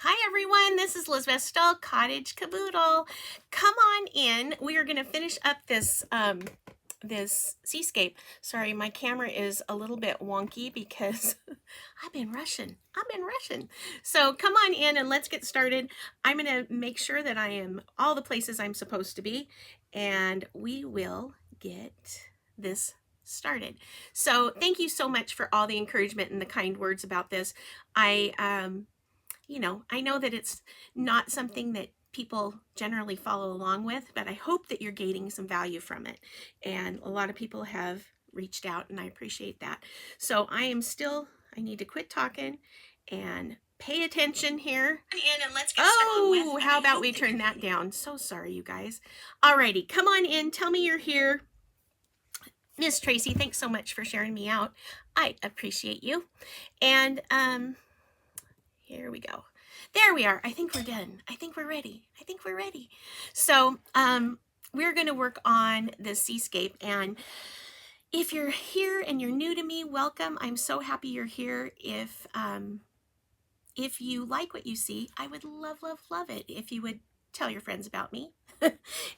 Hi everyone, this is Lisbeth Stoll, Cottage Caboodle. Come on in. We are going to finish up this seascape. Sorry, my camera is a little bit wonky because I've been rushing. So come on in and let's get started. I'm going to make sure that I am all the places I'm supposed to be, and we will get this started. So thank you so much for all the encouragement and the kind words about this. I know that it's not something that people generally follow along with, but I hope that you're gaining some value from it. And a lot of people have reached out, and I appreciate that. So I need to quit talking and pay attention here. And let's get started with. How about we turn that down? So sorry, you guys. Alrighty, come on in. Tell me you're here. Miss Tracy, thanks so much for sharing me out. I appreciate you. And here we go. There we are. I think we're done. I think we're ready. So we're going to work on the seascape. And if you're here and you're new to me, welcome. I'm so happy you're here. If you like what you see, I would love it if you would tell your friends about me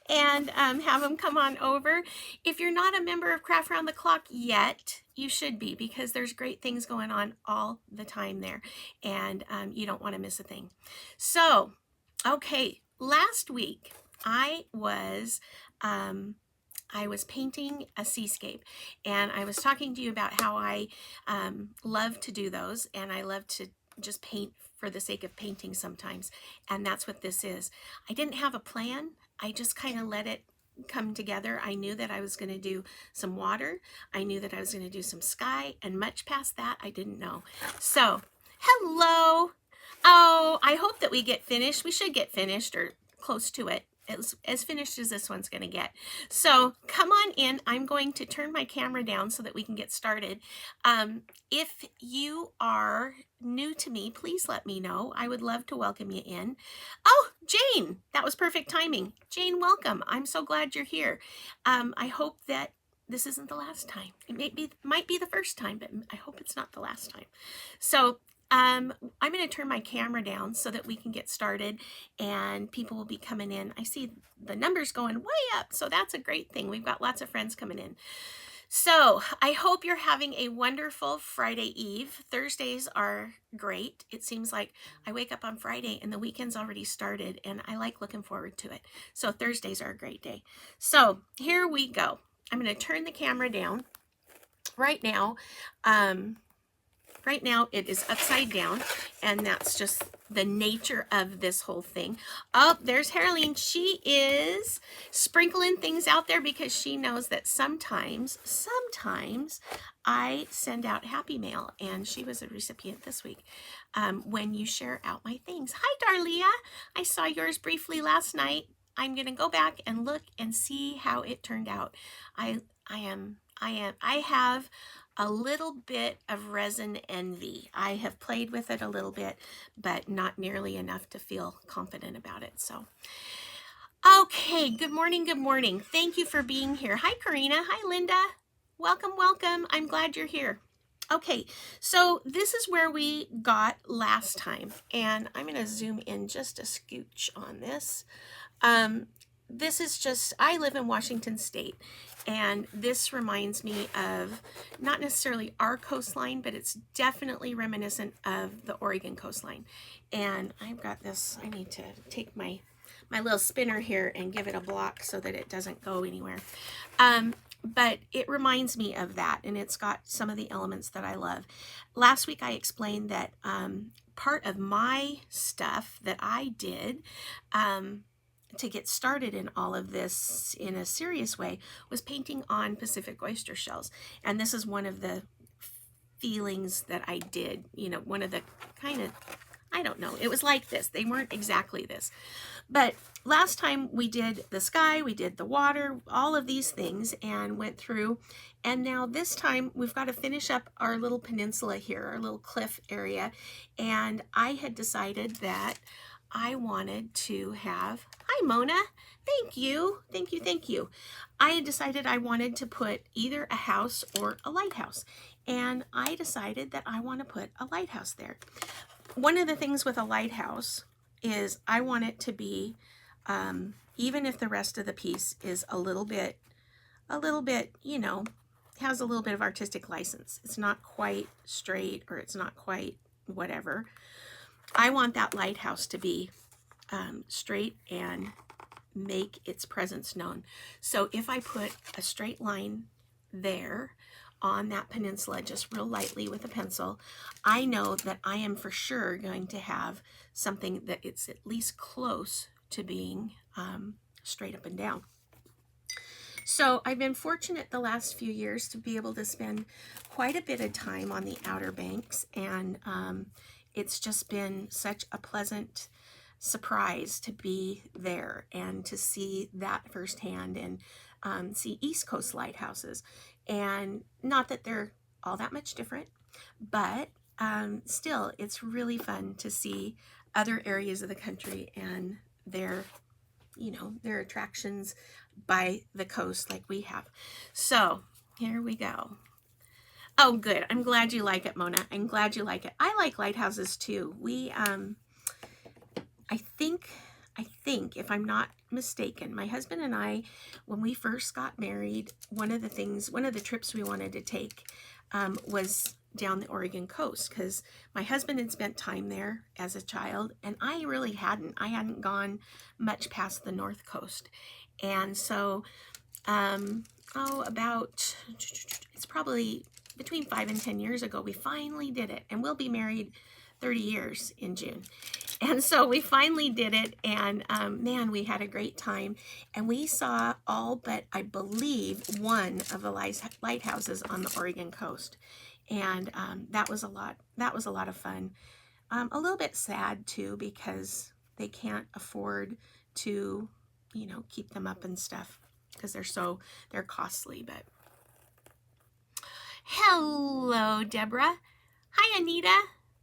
and have them come on over. If you're not a member of Craft Round the Clock yet, you should be, because there's great things going on all the time there, and you don't want to miss a thing. So, okay, last week I was painting a seascape, and I was talking to you about how I love to do those, and I love to just paint for the sake of painting sometimes, and that's what this is. I didn't have a plan. I just kind of let it come together. I knew that I was going to do some water. I knew that I was going to do some sky, and much past that I didn't know. So, hello. Oh, I hope that we get finished. We should get finished or close to it. As finished as this one's going to get. So come on in. I'm going to turn my camera down so that we can get started. If you are new to me, please let me know. I would love to welcome you in. Oh, Jane, that was perfect timing. Jane, welcome. I'm so glad you're here. I hope that this isn't the last time. It might be the first time, but I hope it's not the last time. So I'm going to turn my camera down so that we can get started, and people will be coming in. I see the numbers going way up, so that's a great thing. We've got lots of friends coming in. So I hope you're having a wonderful Friday Eve. Thursdays are great. It seems like I wake up on Friday and the weekend's already started, and I like looking forward to it. So Thursdays are a great day. So here we go. I'm going to turn the camera down right now. Right now it is upside down, and that's just the nature of this whole thing. Oh, there's Haroline. She is sprinkling things out there because she knows that sometimes I send out happy mail, and she was a recipient this week when you share out my things. Hi, Darlia. I saw yours briefly last night. I'm going to go back and look and see how it turned out. I have a little bit of resin envy. I have played with it a little bit, but not nearly enough to feel confident about it. So, okay, good morning. Thank you for being here. Hi, Karina. Hi, Linda. Welcome. I'm glad you're here. Okay, so this is where we got last time, and I'm going to zoom in just a scooch on this. This is just, I live in Washington State, and this reminds me of not necessarily our coastline, but it's definitely reminiscent of the Oregon coastline. And I've got this, I need to take my little spinner here and give it a block so that it doesn't go anywhere. But it reminds me of that, and it's got some of the elements that I love. Last week I explained that part of my stuff that I did to get started in all of this in a serious way was painting on Pacific oyster shells. And this is one of the feelings that I did, one of the kind of, I don't know, it was like this. They weren't exactly this. But last time we did the sky, we did the water, all of these things, and went through. And now this time we've got to finish up our little peninsula here, our little cliff area. And I had decided that I wanted to have, hi Mona, thank you. I had decided I wanted to put either a house or a lighthouse, and I decided that I want to put a lighthouse there. one of the things with a lighthouse is I want it to be, even if the rest of the piece is a little bit, you know, has a little bit of artistic license. It's not quite straight, or it's not quite whatever. I want that lighthouse to be straight and make its presence known. So if I put a straight line there on that peninsula, just real lightly with a pencil, I know that I am for sure going to have something that it's at least close to being straight up and down. So I've been fortunate the last few years to be able to spend quite a bit of time on the Outer Banks, and it's just been such a pleasant surprise to be there and to see that firsthand, and see East Coast lighthouses. And not that they're all that much different, but still, it's really fun to see other areas of the country and their, you know, their attractions by the coast like we have. So here we go. Oh, good. I'm glad you like it, Mona. I'm glad you like it. I like lighthouses too. We, I think, if I'm not mistaken, my husband and I, when we first got married, one of the trips we wanted to take was down the Oregon coast, because my husband had spent time there as a child, and I really hadn't. I hadn't gone much past the North Coast. And so, it's probably between 5 and 10 years ago, we finally did it, and we'll be married 30 years in June. And so we finally did it, and man, we had a great time. And we saw all but, I believe, one of the lighthouses on the Oregon coast. And that was a lot. That was a lot of fun. A little bit sad too, because they can't afford to, you know, keep them up and stuff, because they're costly. But hello, Deborah. Hi, Anita.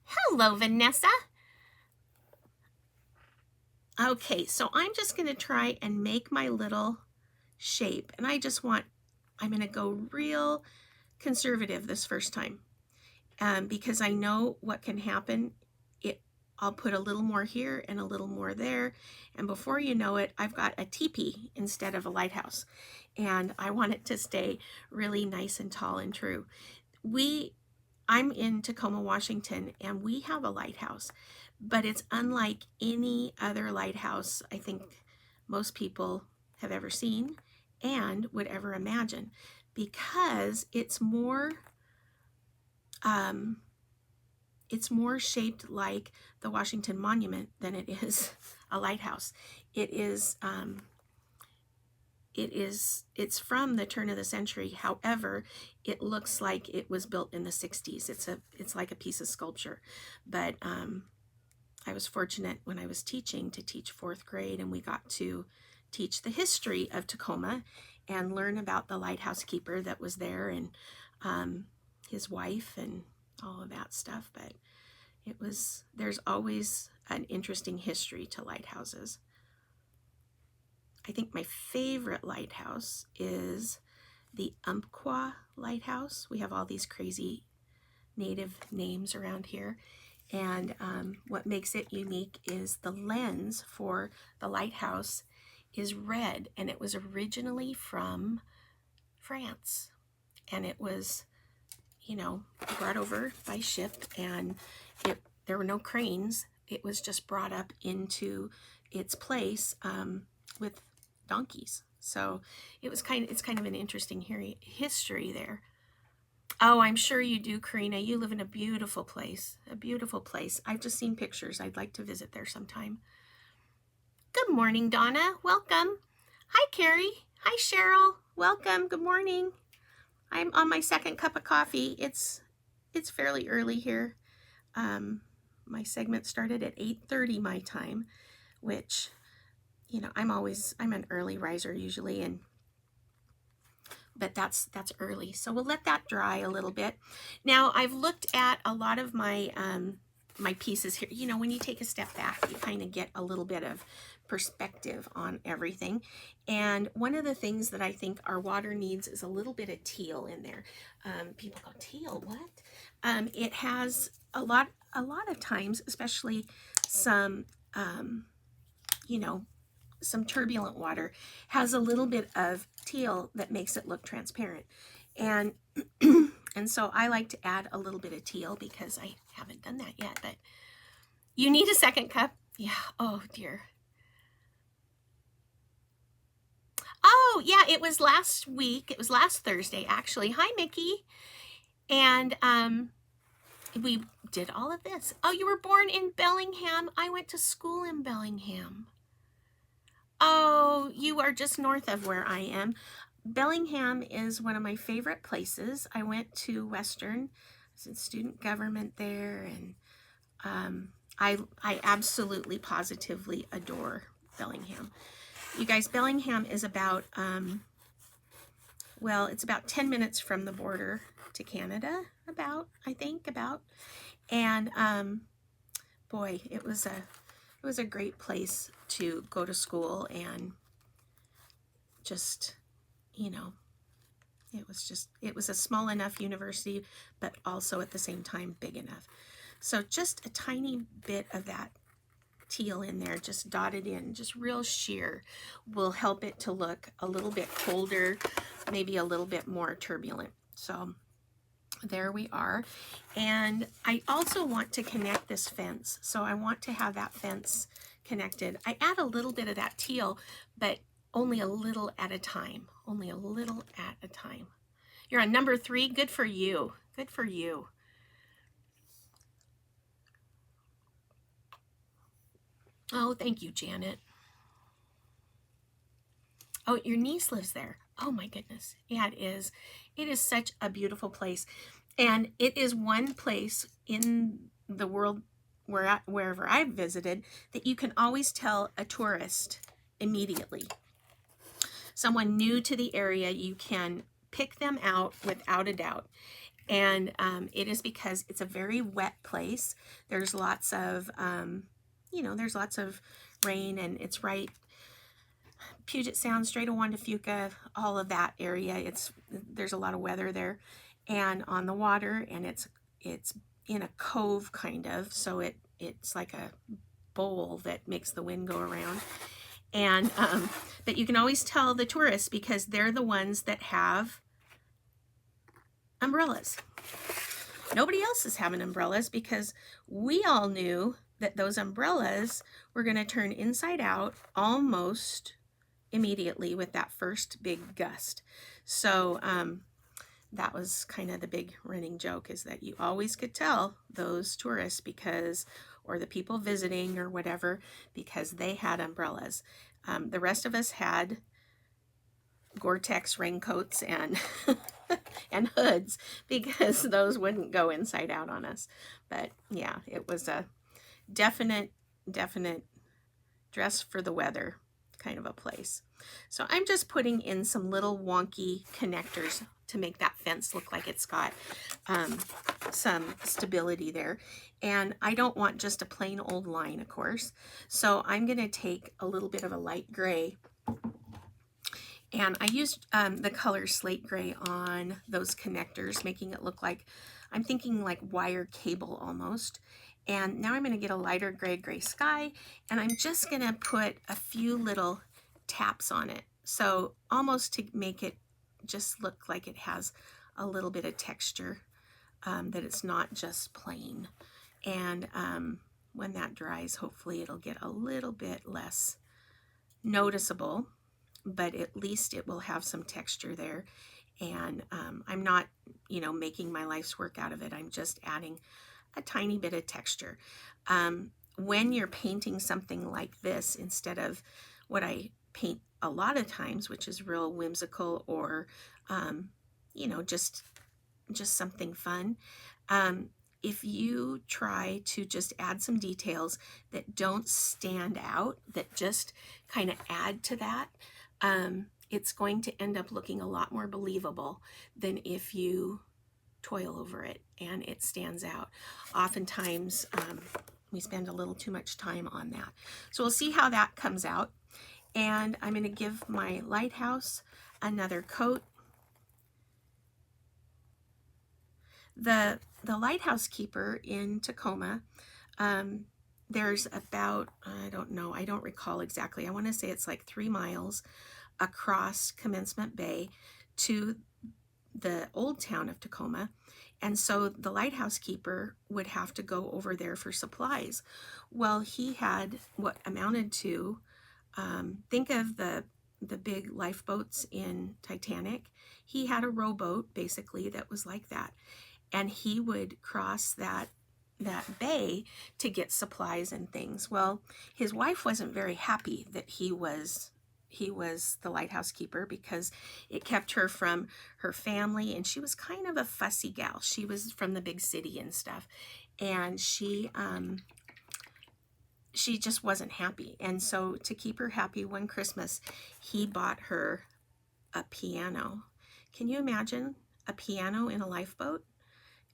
Hello, Vanessa. Okay, so I'm just going to try and make my little shape, and I'm going to go real conservative this first time, because I know what can happen. I'll put a little more here and a little more there, and before you know it, I've got a teepee instead of a lighthouse, and I want it to stay really nice and tall and true. I'm in Tacoma, Washington, and we have a lighthouse, but it's unlike any other lighthouse I think most people have ever seen and would ever imagine, because it's more shaped like the Washington Monument than it is a lighthouse. It's from the turn of the century. However, it looks like it was built in the 60s. It's like a piece of sculpture. But I was fortunate when I was teaching to teach 4th grade, and we got to teach the history of Tacoma and learn about the lighthouse keeper that was there, and his wife and all of that stuff. But there's always an interesting history to lighthouses. I think my favorite lighthouse is the Umpqua Lighthouse. We have all these crazy native names around here. And what makes it unique is the lens for the lighthouse is red, and it was originally from France. And it was, you know, brought over by ship, and there were no cranes. It was just brought up into its place with donkeys. So it's kind of an interesting history there. Oh, I'm sure you do, Karina. You live in a beautiful place. A beautiful place. I've just seen pictures. I'd like to visit there sometime. Good morning, Donna. Welcome. Hi, Carrie. Hi, Cheryl. Welcome. Good morning. I'm on my second cup of coffee. It's fairly early here. My segment started at 8:30 my time, which, you know, I'm an early riser usually, but that's early. So we'll let that dry a little bit. Now, I've looked at a lot of my my pieces here. You know, when you take a step back, you kind of get a little bit of perspective on everything. And one of the things that I think our water needs is a little bit of teal in there. People go, teal, what? It has a lot a lot of times, especially some, you know, some turbulent water, has a little bit of teal that makes it look transparent. And and so I like to add a little bit of teal because I haven't done that yet, but you need a second cup. Yeah, oh dear. Oh yeah, it was last week. It was last Thursday, actually. Hi, Mickey. And we did all of this. Oh, you were born in Bellingham. I went to school in Bellingham. Oh, you are just north of where I am. Bellingham is one of my favorite places. I went to Western. I was in student government there, and I absolutely positively adore Bellingham. You guys, Bellingham is about well, it's about 10 minutes from the border to Canada, I think. And boy, it was a great place to go to school, and just, you know, it was a small enough university, but also at the same time big enough. So just a tiny bit of that teal in there, just dotted in, just real sheer, will help it to look a little bit colder, maybe a little bit more turbulent. So there we are. And I also want to connect this fence. So I want to have that fence connected. I add a little bit of that teal, but only a little at a time. Only a little at a time. You're on number 3. Good for you. Good for you. Oh, thank you, Janet. Oh, your niece lives there. Oh my goodness. Yeah, it is. It is such a beautiful place. And it is one place in the world, wherever I've visited, that you can always tell a tourist immediately. Someone new to the area, you can pick them out without a doubt. And it is because it's a very wet place. There's lots of, there's lots of rain, and it's right Puget Sound, Strait of Juan de Fuca, all of that area. There's a lot of weather there, and on the water, and it's in a cove kind of, so it's like a bowl that makes the wind go around. And but you can always tell the tourists because they're the ones that have umbrellas. Nobody else is having umbrellas because we all knew that those umbrellas were going to turn inside out almost immediately with that first big gust. So that was kind of the big running joke, is that you always could tell those tourists because, or the people visiting or whatever, because they had umbrellas. The rest of us had Gore-Tex raincoats and and hoods because those wouldn't go inside out on us. But yeah, it was a definite dress for the weather kind of a place. So I'm just putting in some little wonky connectors to make that fence look like it's got some stability there. And I don't want just a plain old line, of course. So I'm going to take a little bit of a light gray, and I used the color slate gray on those connectors, making it look like, I'm thinking like wire cable almost. And now I'm going to get a lighter gray sky, and I'm just going to put a few little taps on it. So almost to make it just look like it has a little bit of texture, that it's not just plain. And when that dries, hopefully it'll get a little bit less noticeable, but at least it will have some texture there. And I'm not, making my life's work out of it. I'm just adding a tiny bit of texture. When you're painting something like this, instead of what I paint a lot of times, which is real whimsical or, just something fun, if you try to just add some details that don't stand out, that just kind of add to that, it's going to end up looking a lot more believable than if you toil over it and it stands out. Oftentimes, we spend a little too much time on that. So we'll see how that comes out. And I'm going to give my lighthouse another coat. The lighthouse keeper in Tacoma, there's about, I don't know, I don't recall exactly. I want to say it's like 3 miles across Commencement Bay to the old town of Tacoma. And so the lighthouse keeper would have to go over there for supplies. Well, he had what amounted to, think of the big lifeboats in Titanic. He had a rowboat basically that was like that. And he would cross that bay to get supplies and things. Well, his wife wasn't very happy that he was the lighthouse keeper, because it kept her from her family, and she was kind of a fussy gal. She was from the big city and stuff, and she just wasn't happy. And so to keep her happy, one Christmas he bought her a piano. Can you imagine a piano in a lifeboat?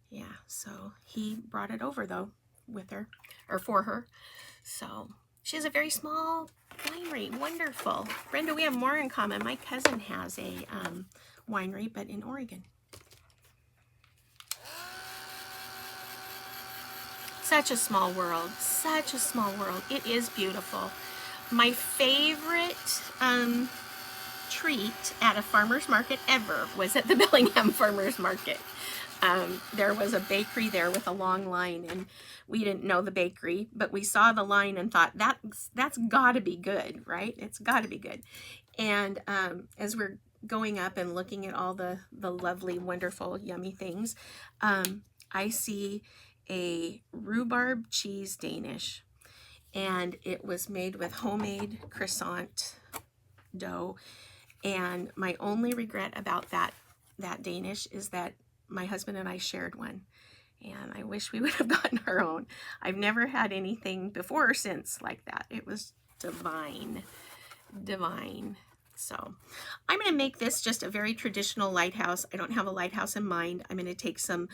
Yeah, so he brought it over though with her, or for her. So she has a very small winery. Wonderful. Brenda, we have more in common. My cousin has a winery, but in Oregon. Such a small world. Such a small world. It is beautiful. My favorite treat at a farmer's market ever was at the Bellingham Farmer's Market. There was a bakery there with a long line, and we didn't know the bakery, but we saw the line and thought, that's got to be good, right? It's got to be good. And as we're going up and looking at all the lovely, wonderful, yummy things, I see a rhubarb cheese Danish, and it was made with homemade croissant dough. And my only regret about that Danish is that my husband and I shared one, and I wish we would have gotten our own. I've never had anything before or since like that. It was divine, divine. So I'm going to make this just a very traditional lighthouse. I don't have a lighthouse in mind. I'm going to take some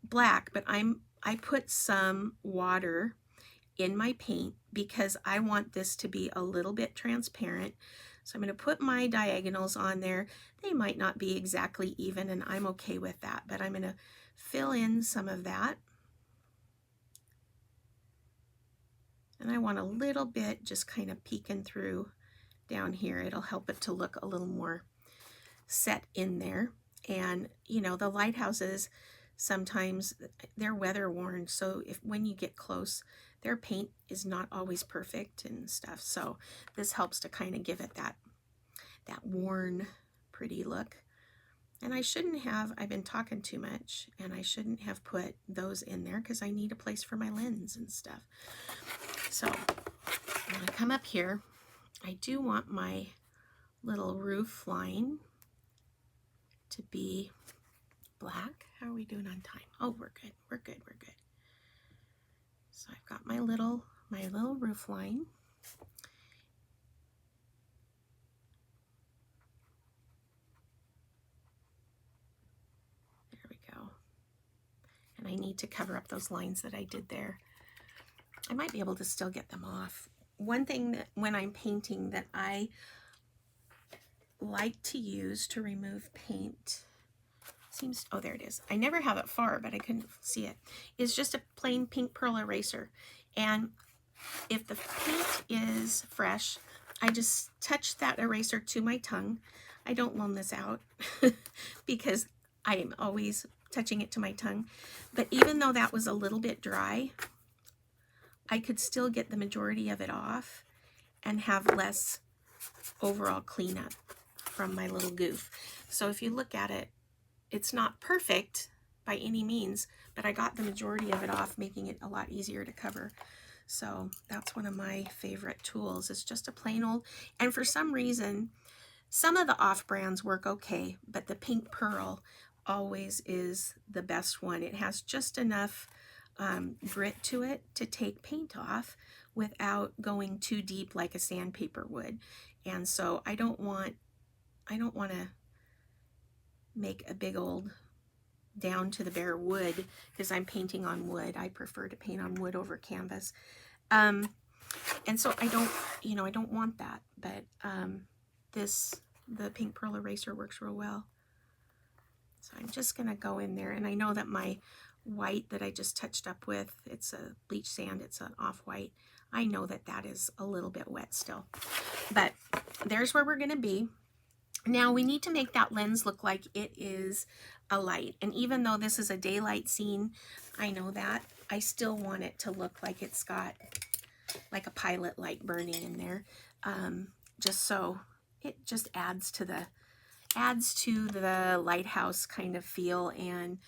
black, but I put some water in my paint because I want this to be a little bit transparent. So I'm going to put my diagonals on there. They might not be exactly even, and I'm okay with that, but I'm going to fill in some of that. And I want a little bit just kind of peeking through down here. It'll help it to look a little more set in there. And you know, the lighthouses, sometimes they're weather worn, so when you get close, their paint is not always perfect and stuff. So this helps to kind of give it that worn, pretty look. And I shouldn't have, I've been talking too much, and I shouldn't have put those in there because I need a place for my lens and stuff. So I'm going to come up here. I do want my little roof line to be black. How are we doing on time? Oh, we're good. We're good. We're good. So I've got my little roof line. There we go. And I need to cover up those lines that I did there. I might be able to still get them off. One thing that when I'm painting that I like to use to remove paint, seems, oh, there it is. I never have it far, but I couldn't see it. It's just a plain pink pearl eraser. And if the paint is fresh, I just touch that eraser to my tongue. I don't loan this out because I am always touching it to my tongue. But even though that was a little bit dry, I could still get the majority of it off and have less overall cleanup from my little goof. So if you look at it, it's not perfect by any means, but I got the majority of it off, making it a lot easier to cover. So that's one of my favorite tools. It's just a plain old, and for some reason, some of the off brands work okay, but the pink pearl always is the best one. It has just enough grit to it to take paint off without going too deep like a sandpaper would. And so I don't want to make a big old down to the bare wood because I'm painting on wood. I prefer to paint on wood over canvas. And so I don't want that, but the pink pearl eraser works real well. So I'm just going to go in there, and I know that my white that I just touched up with, it's a bleach sand, it's an off-white. I know that that is a little bit wet still, but there's where we're going to be. Now we need to make that lens look like it is a light, and even though this is a daylight scene, I know that, I still want it to look like it's got like a pilot light burning in there, just so it just adds to the lighthouse kind of feel. And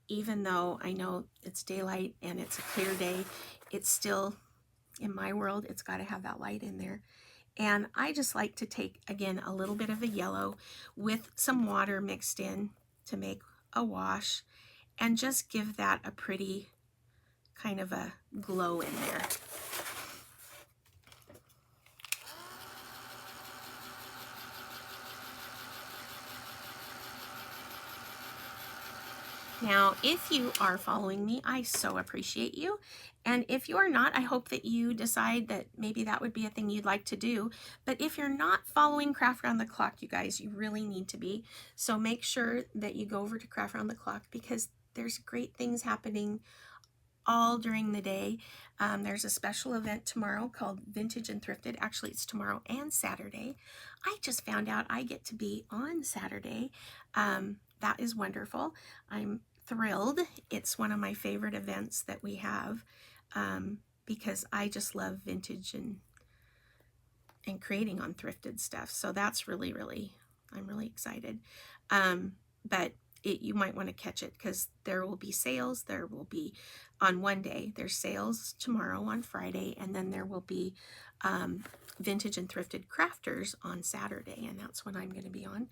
even though I know it's daylight and it's a clear day, it's still, in my world, it's got to have that light in there. And I just like to take, again, a little bit of a yellow with some water mixed in to make a wash, and just give that a pretty kind of a glow in there. Now, if you are following me, I so appreciate you. And if you are not, I hope that you decide that maybe that would be a thing you'd like to do. But if you're not following Craft Round the Clock, you guys, you really need to be. So make sure that you go over to Craft Round the Clock, because there's great things happening all during the day. There's a special event tomorrow called Vintage and Thrifted. Actually, it's tomorrow and Saturday. I just found out I get to be on Saturday. That is wonderful. I'm thrilled. It's one of my favorite events that we have, because I just love vintage and creating on thrifted stuff. So that's really, I'm really excited. But you might want to catch it, because there will be sales. There will be, on one day, there's sales tomorrow on Friday, and then there will be vintage and thrifted crafters on Saturday, and that's what I'm going to be on.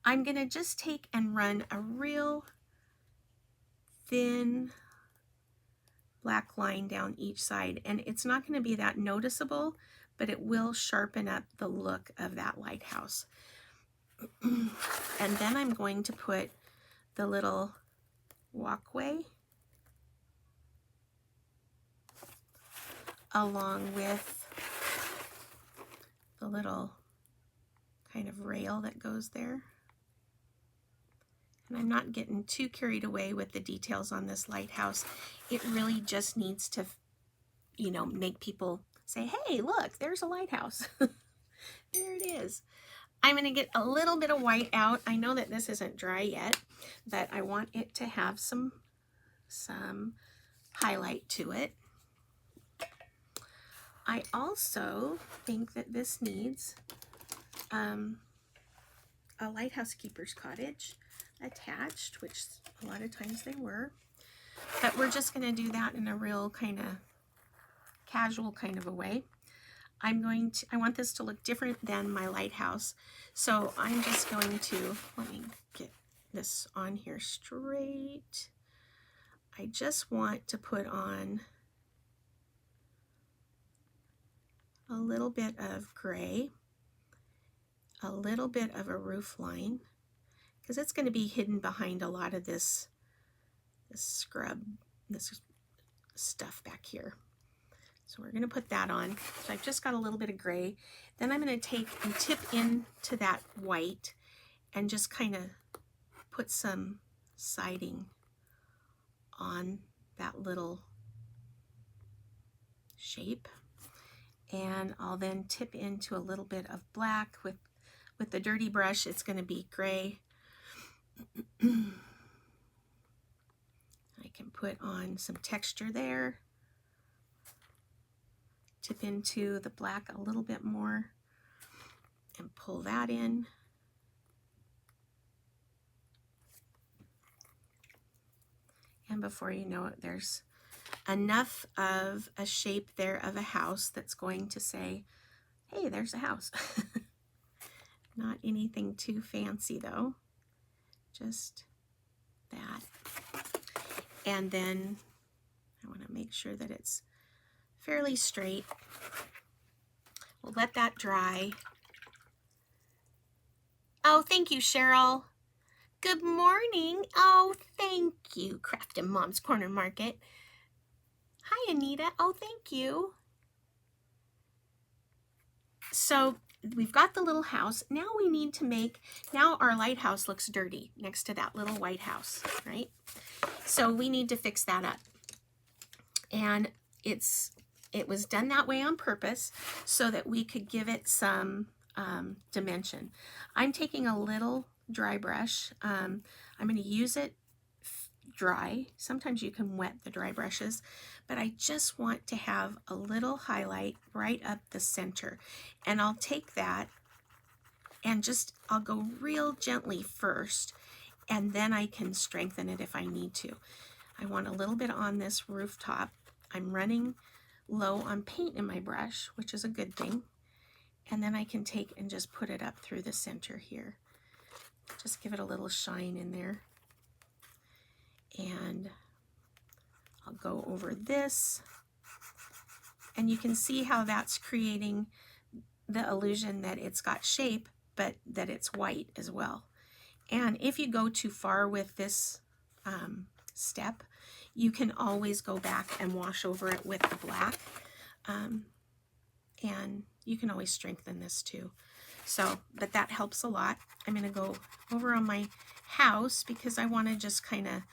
I'm going to just take and run a real thin black line down each side, and it's not going to be that noticeable, but it will sharpen up the look of that lighthouse. And then I'm going to put the little walkway along with the little kind of rail that goes there. And I'm not getting too carried away with the details on this lighthouse. It really just needs to, you know, make people say, hey, look, there's a lighthouse. There it is. I'm going to get a little bit of white out. I know that this isn't dry yet, but I want it to have some highlight to it. I also think that this needs a lighthouse keeper's cottage attached, which a lot of times they were, but we're just going to do that in a real kind of casual kind of a way. I want this to look different than my lighthouse, so I'm just going to, let me get this on here straight. I just want to put on a little bit of gray, a little bit of a roof line, because it's going to be hidden behind a lot of this scrub, this stuff back here. So we're going to put that on. So I've just got a little bit of gray. Then I'm going to take and tip into that white and just kind of put some siding on that little shape. And I'll then tip into a little bit of black with the dirty brush. It's going to be gray. I can put on some texture there. Tip into the black a little bit more and pull that in. And before you know it, there's enough of a shape there of a house that's going to say, hey, there's a house. Not anything too fancy though, just that. And then I want to make sure that it's fairly straight. We'll let that dry. Oh, thank you, Cheryl. Good morning. Oh, thank you, Craftin' Mom's Corner Market. Hi, Anita. Oh, thank you. So we've got the little house. Now we need to make, now our lighthouse looks dirty next to that little white house, right? So we need to fix that up. And it was done that way on purpose so that we could give it some dimension. I'm taking a little dry brush. I'm going to use it dry. Sometimes you can wet the dry brushes, but I just want to have a little highlight right up the center. And I'll take that and I'll go real gently first, and then I can strengthen it if I need to. I want a little bit on this rooftop. I'm running low on paint in my brush, which is a good thing. And then I can take and just put it up through the center here. Just give it a little shine in there. And I'll go over this. And you can see how that's creating the illusion that it's got shape, but that it's white as well. And if you go too far with this step, you can always go back and wash over it with the black. And you can always strengthen this too. So, but that helps a lot. I'm going to go over on my house because I want to just kind of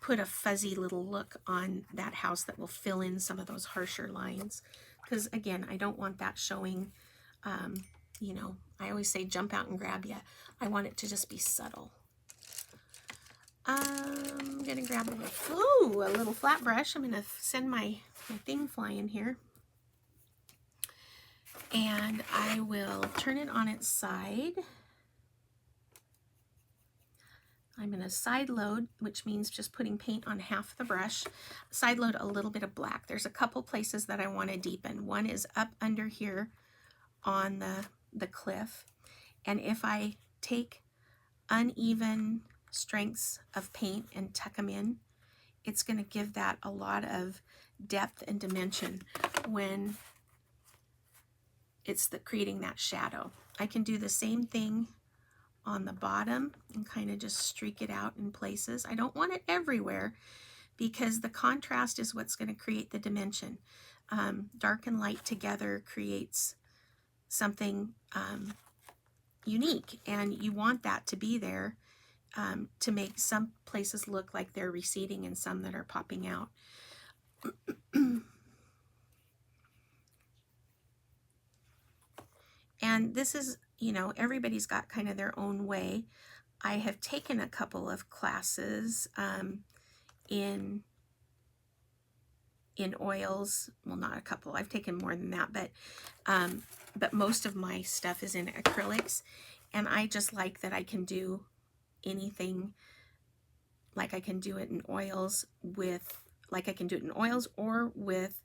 put a fuzzy little look on that house that will fill in some of those harsher lines. Because again, I don't want that showing, you know, I always say jump out and grab you. I want it to just be subtle. I'm going to grab a little flat brush. I'm going to send my thing flying here. And I will turn it on its side. I'm going to side load, which means just putting paint on half the brush. Side load a little bit of black. There's a couple places that I want to deepen. One is up under here on the cliff. And if I take uneven strengths of paint and tuck them in, it's going to give that a lot of depth and dimension when it's creating that shadow. I can do the same thing on the bottom and kind of just streak it out in places. I don't want it everywhere because the contrast is what's going to create the dimension. Dark and light together creates something unique, and you want that to be there to make some places look like they're receding and some that are popping out. And this is, you know, everybody's got kind of their own way. I have taken a couple of classes in oils. Well, not a couple. I've taken more than that, but most of my stuff is in acrylics, and I just like that I can do anything. Like I can do it in oils or with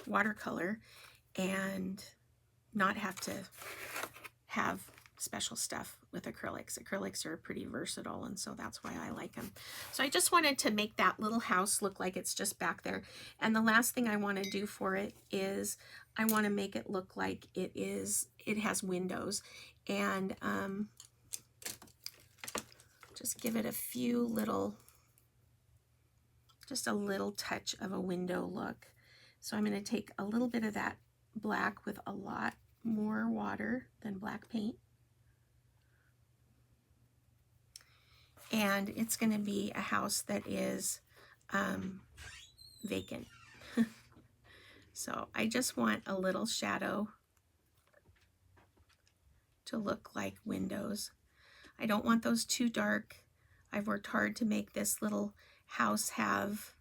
watercolor, and not have to have special stuff with acrylics. Acrylics are pretty versatile, and so that's why I like them. So I just wanted to make that little house look like it's just back there. And the last thing I want to do for it is I want to make it look like it has windows, and just give it a few little, just a little touch of a window look. So I'm going to take a little bit of that black with a lot more water than black paint. And it's going to be a house that is vacant. So I just want a little shadow to look like windows. I don't want those too dark. I've worked hard to make this little house have,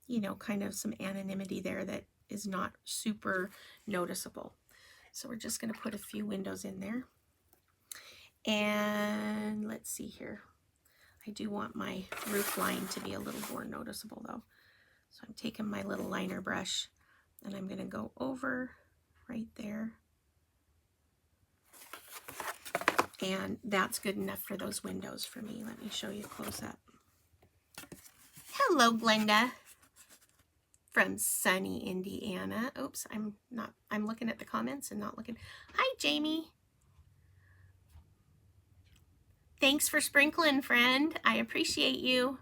you know, kind of some anonymity there that is not super noticeable. So we're just going to put a few windows in there. And let's see here. I do want my roof line to be a little more noticeable though. So I'm taking my little liner brush and I'm going to go over right there. And that's good enough for those windows for me. Let me show you close up. Hello, Glenda from sunny Indiana. Oops, I'm looking at the comments and not looking. Hi, Jamie. Thanks for sprinkling, friend. I appreciate you.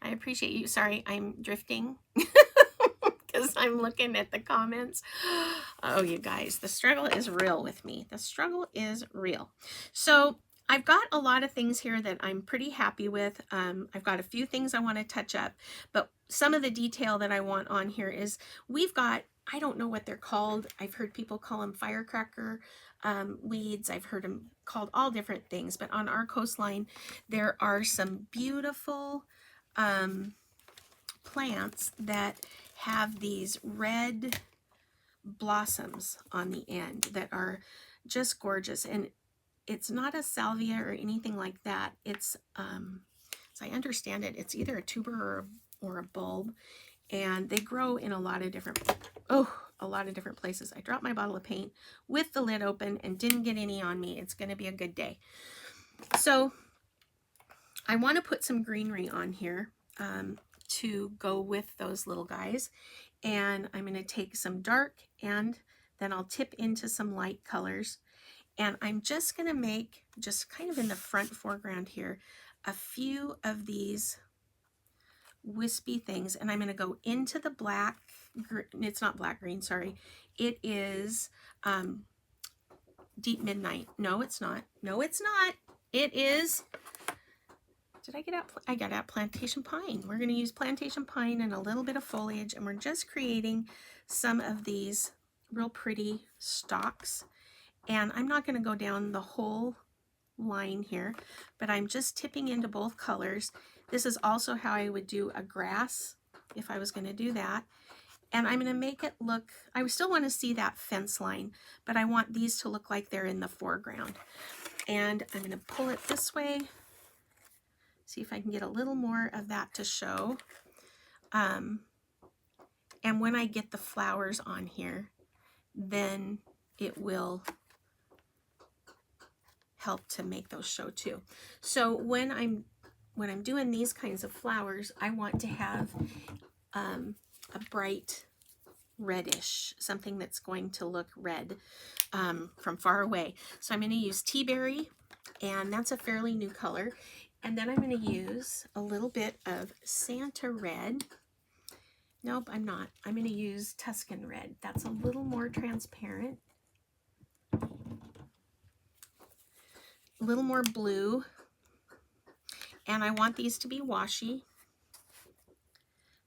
I appreciate you. Sorry, I'm drifting because because I'm looking at the comments. Oh, you guys, the struggle is real with me. The struggle is real. So I've got a lot of things here that I'm pretty happy with. I've got a few things I want to touch up, but some of the detail that I want on here is we've got, I don't know what they're called. I've heard people call them firecracker weeds. I've heard them called all different things, but on our coastline, there are some beautiful plants that have these red blossoms on the end that are just gorgeous. And it's not a salvia or anything like that. It's, as I understand it, it's either a tuber or a bulb, and they grow in a lot of different, a lot of different places. I dropped my bottle of paint with the lid open and didn't get any on me. It's going to be a good day. So I want to put some greenery on here to go with those little guys. And I'm going to take some dark and then I'll tip into some light colors. And I'm just going to make, just kind of in the front foreground here, a few of these wispy things. And I'm going to go into the black, it's not black green, sorry. It is Deep Midnight. No, it's not. No, it's not. It is, did I get out? I got out Plantation Pine. We're going to use Plantation Pine and a little bit of foliage, and we're just creating some of these real pretty stalks. And I'm not going to go down the whole line here, but I'm just tipping into both colors. This is also how I would do a grass if I was going to do that. And I'm going to make it look, I still want to see that fence line, but I want these to look like they're in the foreground. And I'm going to pull it this way. See if I can get a little more of that to show. And when I get the flowers on here, then it will help to make those show too. So when I'm doing these kinds of flowers, I want to have a bright reddish, something that's going to look red from far away. So I'm going to use Tea Berry, and that's a fairly new color. And then I'm going to use a little bit of Santa Red. Nope, I'm not. I'm going to use Tuscan Red. That's a little more transparent. A little more blue. And I want these to be washy.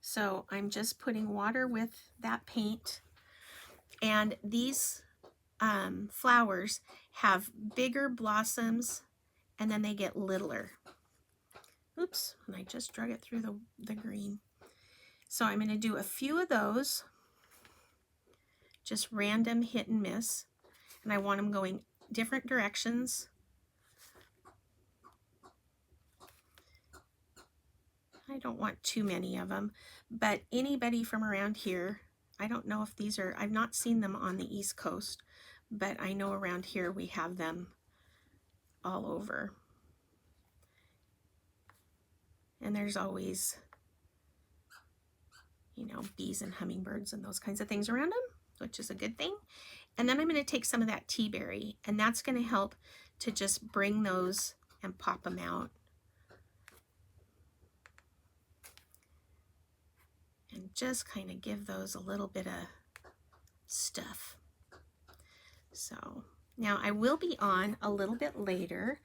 So I'm just putting water with that paint. And these flowers have bigger blossoms, and then they get littler. Oops, and I just drug it through the green. So I'm going to do a few of those, just random hit and miss, and I want them going different directions. I don't want too many of them, but anybody from around here, I don't know if these are, I've not seen them on the East Coast, but I know around here we have them all over. And there's always, you know, bees and hummingbirds and those kinds of things around them, which is a good thing. And then I'm going to take some of that tea berry, and that's going to help to just bring those and pop them out. And just kind of give those a little bit of stuff. So now I will be on a little bit later,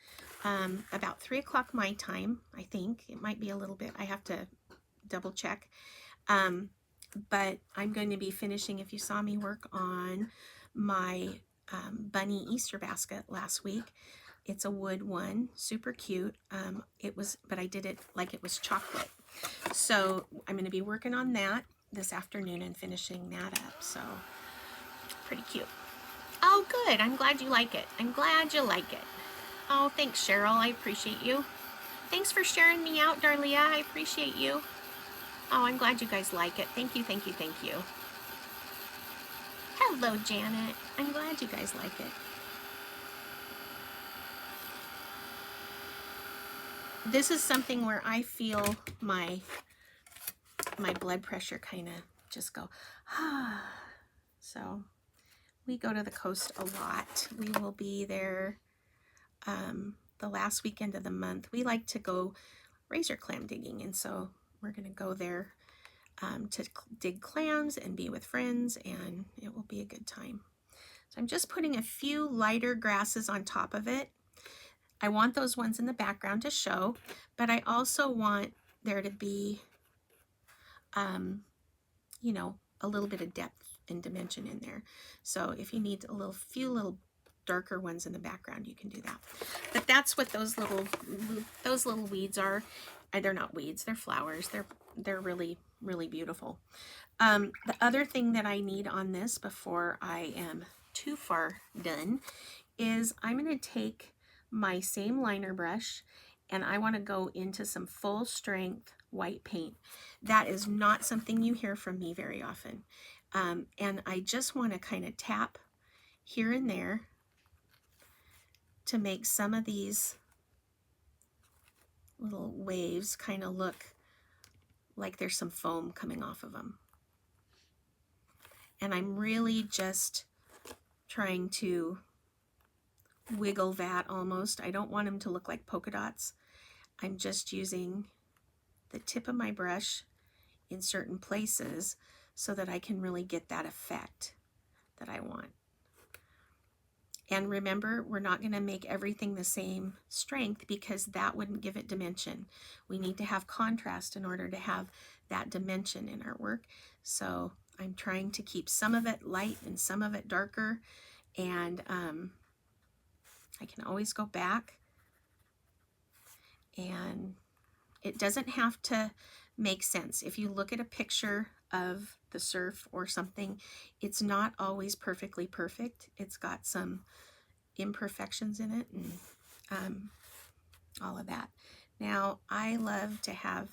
about 3 o'clock my time, I think. It might be a little bit, I have to double check. But I'm going to be finishing, if you saw me work on my bunny Easter basket last week. It's a wood one, super cute. But I did it like it was chocolate. So I'm going to be working on that this afternoon and finishing that up. So pretty cute. Oh, good. I'm glad you like it. I'm glad you like it. Oh, thanks, Cheryl. I appreciate you. Thanks for sharing me out, Darlia. I appreciate you. Oh, I'm glad you guys like it. Thank you, thank you, thank you. Hello, Janet. I'm glad you guys like it. This is something where I feel my blood pressure kind of just go, So we go to the coast a lot. We will be there the last weekend of the month. We like to go razor clam digging, and so we're going to go there to dig clams and be with friends, and it will be a good time. So I'm just putting a few lighter grasses on top of it. I want those ones in the background to show, but I also want there to be, you know, a little bit of depth and dimension in there. So if you need a few little darker ones in the background, you can do that. But that's what those little weeds are. They're not weeds, they're flowers. They're really, really beautiful. The other thing that I need on this before I am too far done is I'm going to take my same liner brush and I want to go into some full strength white paint. That is not something you hear from me very often. And I just want to kind of tap here and there to make some of these little waves kind of look like there's some foam coming off of them. And I'm really just trying to wiggle that almost. I don't want them to look like polka dots. I'm just using the tip of my brush in certain places so that I can really get that effect that I want. And remember, we're not going to make everything the same strength because that wouldn't give it dimension. We need to have contrast in order to have that dimension in our work. So I'm trying to keep some of it light and some of it darker, and I can always go back, and it doesn't have to make sense. If you look at a picture of the surf or something, it's not always perfectly perfect. It's got some imperfections in it and all of that. Now, I love to have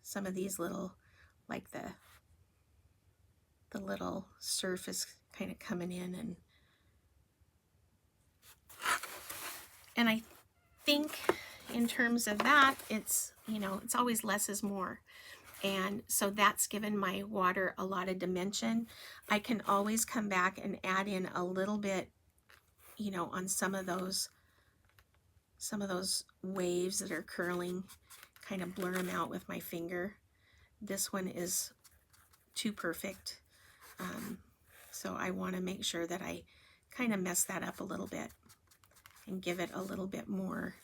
some of these little, like the little surf is kind of coming in, and I think in terms of that, it's, you know, it's always less is more. And so that's given my water a lot of dimension. I can always come back and add in a little bit, you know, on some of those waves that are curling, kind of blur them out with my finger. This one is too perfect. So I want to make sure that I kind of mess that up a little bit and give it a little bit more,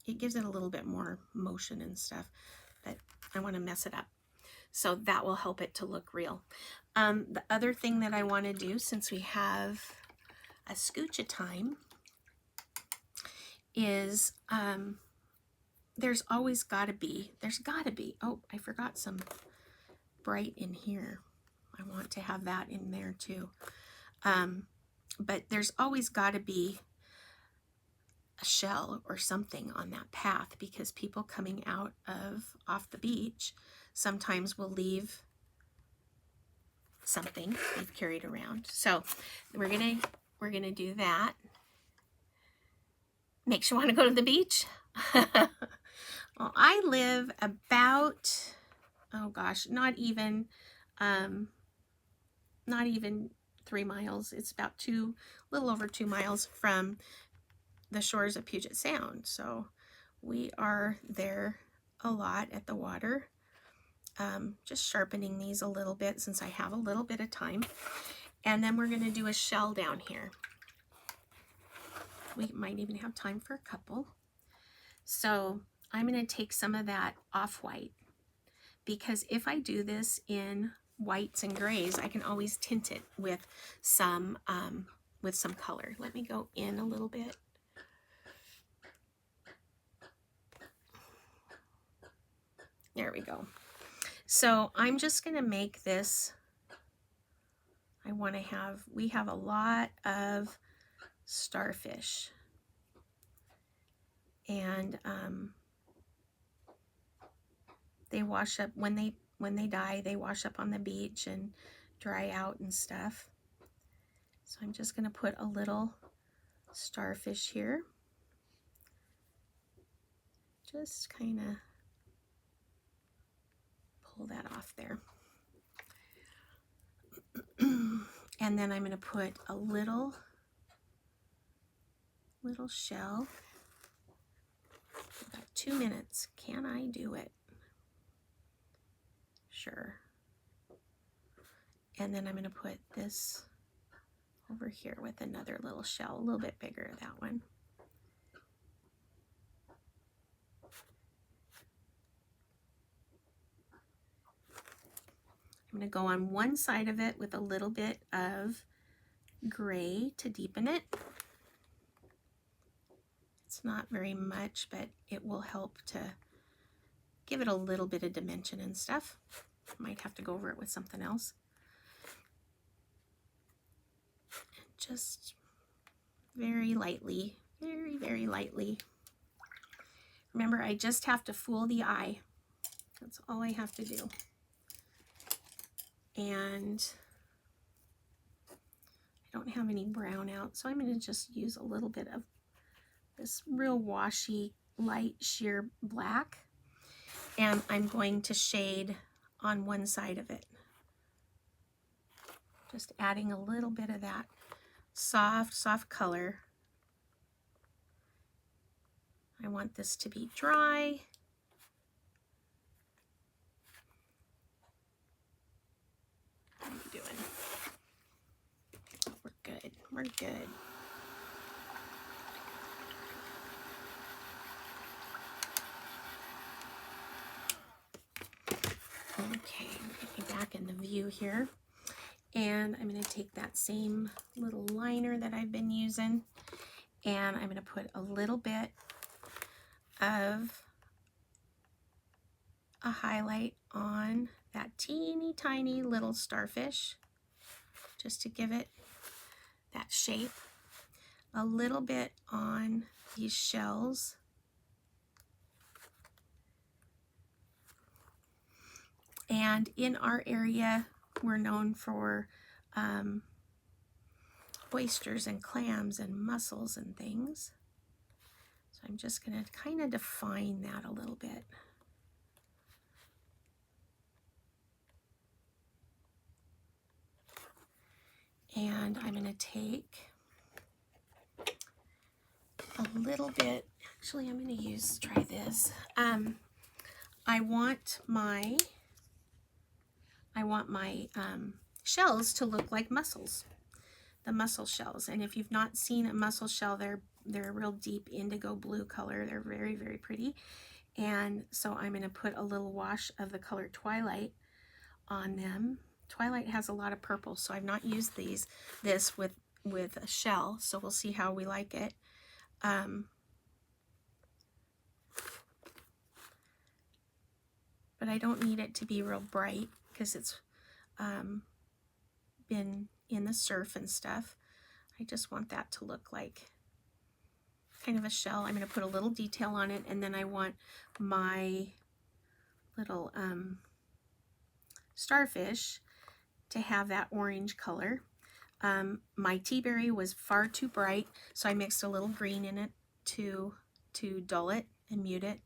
it gives it a little bit more motion and stuff, but I want to mess it up. So that will help it to look real. The other thing that I want to do, since we have a scooch of time, is there's got to be, oh, I forgot some bright in here. I want to have that in there too. But there's always got to be a shell or something on that path, because people coming off the beach sometimes will leave something they've carried around. So we're gonna do that. Makes you want to go to the beach. Well, I live about, oh gosh, not even 3 miles. It's about a little over 2 miles from the shores of Puget Sound. So we are there a lot at the water. Just sharpening these a little bit since I have a little bit of time. And then we're going to do a shell down here. We might even have time for a couple. So I'm going to take some of that off-white, because if I do this in whites and grays, I can always tint it with some color. Let me go in a little bit. There we go. So I'm just going to make this, we have a lot of starfish, and they wash up when they die. They wash up on the beach and dry out and stuff. So I'm just going to put a little starfish here, just kind of pull that off there. And then I'm going to put a little shell. About 2 minutes. Can I do it? sure. And then I'm going to put this over here with another little shell, a little bit bigger, that one. I'm going to go on one side of it with a little bit of gray to deepen it. It's not very much, but it will help to give it a little bit of dimension and stuff. Might have to go over it with something else. Just very lightly, very, very lightly. Remember, I just have to fool the eye. That's all I have to do. And I don't have any brown out, so I'm going to just use a little bit of this real washy, light sheer black. And I'm going to shade on one side of it. Just adding a little bit of that soft color. I want this to be dry. How are you doing? We're good. We're good. Okay, get me back in the view here. And I'm going to take that same little liner that I've been using, and I'm going to put a little bit of a highlight on that teeny tiny little starfish, just to give it that shape. A little bit on these shells. And in our area, we're known for oysters and clams and mussels and things. So I'm just going to kind of define that a little bit. And I'm going to take a little bit, actually I'm going to try this. I want my shells to look like mussels, the mussel shells. And if you've not seen a mussel shell, they're a real deep indigo blue color. They're very, very pretty. And so I'm going to put a little wash of the color Twilight on them. Twilight has a lot of purple, so I've not used this with a shell, so we'll see how we like it. But I don't need it to be real bright because it's been in the surf and stuff. I just want that to look like kind of a shell. I'm going to put a little detail on it, and then I want my little starfish to have that orange color. My tea berry was far too bright, so I mixed a little green in it to dull it and mute it.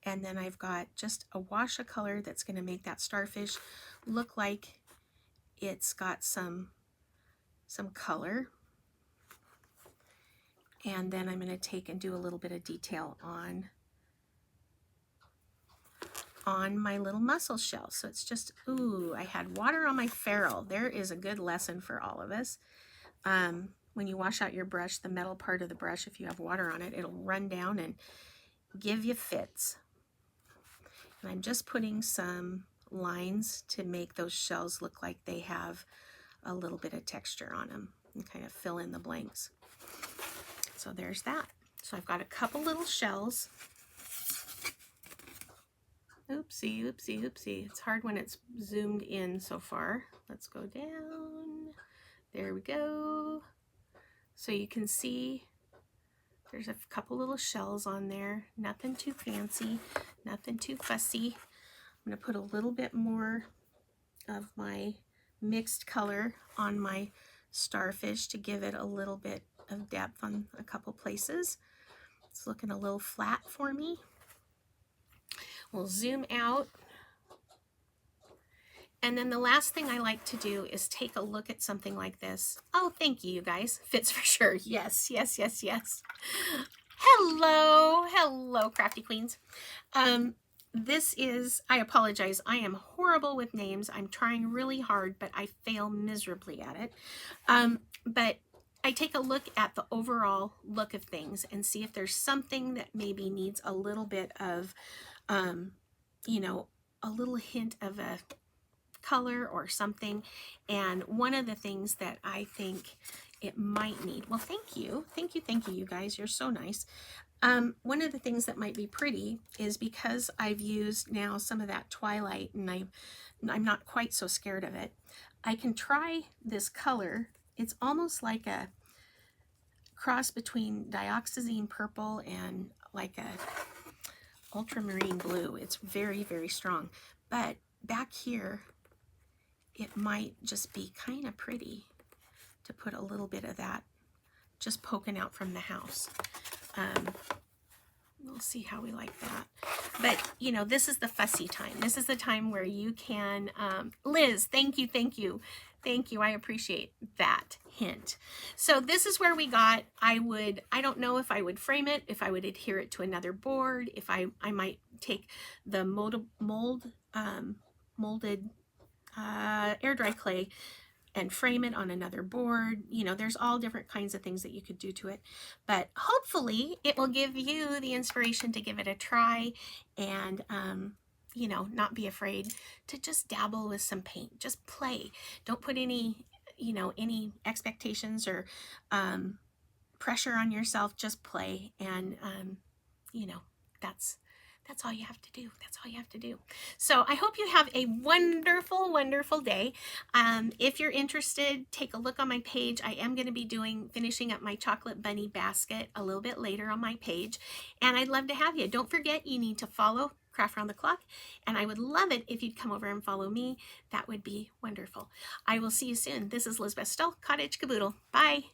And then I've got just a wash of color that's going to make that starfish look like it's got some color. And then I'm going to take and do a little bit of detail on my little mussel shell. So it's just, ooh, I had water on my ferrule. There is a good lesson for all of us. When you wash out your brush, the metal part of the brush, if you have water on it, it'll run down and give you fits. And I'm just putting some lines to make those shells look like they have a little bit of texture on them and kind of fill in the blanks. So there's that. So I've got a couple little shells. Oopsie, oopsie, oopsie. It's hard when it's zoomed in so far. Let's go down. There we go. So you can see there's a couple little shells on there. Nothing too fancy, nothing too fussy. I'm going to put a little bit more of my mixed color on my starfish to give it a little bit of depth on a couple places. It's looking a little flat for me. We'll zoom out. And then the last thing I like to do is take a look at something like this. Oh, thank you, you guys. Fits for sure. Yes, yes, yes, yes. Hello, hello, crafty queens. this is, I apologize, I am horrible with names. I'm trying really hard, but I fail miserably at it. But I take a look at the overall look of things and see if there's something that maybe needs a little bit of, you know, a little hint of a color or something. And one of the things that I think it might need, well, thank you, you guys, you're so nice. One of the things that might be pretty is because I've used now some of that Twilight and I'm not quite so scared of it. I can try this color. It's almost like a cross between dioxazine purple and like a ultramarine blue. It's very, very strong. But back here, it might just be kind of pretty to put a little bit of that just poking out from the house. We'll see how we like that. But, you know, this is the fussy time. This is the time where you can, Liz, thank you. Thank you. I appreciate that hint. So this is where we got, I don't know if I would frame it, if I would adhere it to another board, if I might take the molded air dry clay and frame it on another board. You know, there's all different kinds of things that you could do to it, but hopefully it will give you the inspiration to give it a try and, you know, not be afraid to just dabble with some paint. Just play. Don't put any, you know, any expectations or pressure on yourself. Just play. And, you know, that's all you have to do. That's all you have to do. So I hope you have a wonderful, wonderful day. If you're interested, take a look on my page. I am going to be finishing up my chocolate bunny basket a little bit later on my page. And I'd love to have you. Don't forget, you need to follow Craft Round the Clock. And I would love it if you'd come over and follow me. That would be wonderful. I will see you soon. This is Lisbeth Stoll, Cottage Caboodle. Bye.